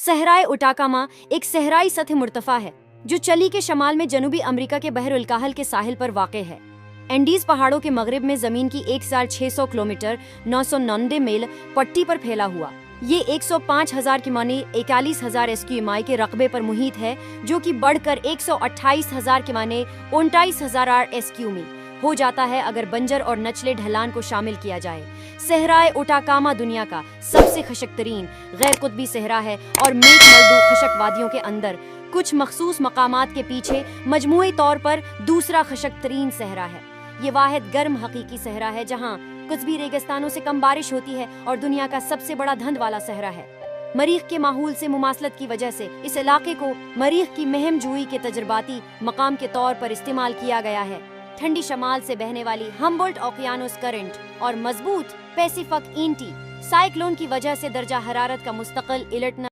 सहराए उटाकामा एक सहराई सतह मुर्तफा है जो चिली के शमाल में जनूबी अमेरिका के बहर उल-काहल के साहिल पर वाक़ है। एंडीज पहाड़ों के मगरिब में जमीन की 1600 किलोमीटर 999 मील पट्टी पर फैला हुआ ये 105,000 की माने 41,000 SQMI के रकबे पर मुहित है, जो कि बढ़कर 128,000 के माने 29,000 SQMI हो जाता है अगर बंजर और नचले ढलान को शामिल किया जाए। सहराए उटाकामा दुनिया का सबसे खशक तरीन गैर कुतबी सहरा है और मेक मल्दू खशक वादियों के अंदर कुछ मखसूस मकामात के पीछे मजमूई तौर पर दूसरा खशक तरीन सहरा है। ये वाहिद गर्म हकीकी सहरा है जहाँ कुतबी रेगिस्तानों से कम बारिश होती है और दुनिया का सबसे बड़ा धंध वाला सहरा है। मरीख के माहौल से मुमासलत की वजह से इस इलाके को मरीख की महम जुई के तजर्बाती मकाम के तौर पर इस्तेमाल किया गया है। ठंडी शमाल से बहने वाली हम्बोल्ट ओकियानोस करंट और मजबूत पैसिफिक एंटी साइक्लोन की वजह से दर्जा हरारत का मुस्तकिल इलटना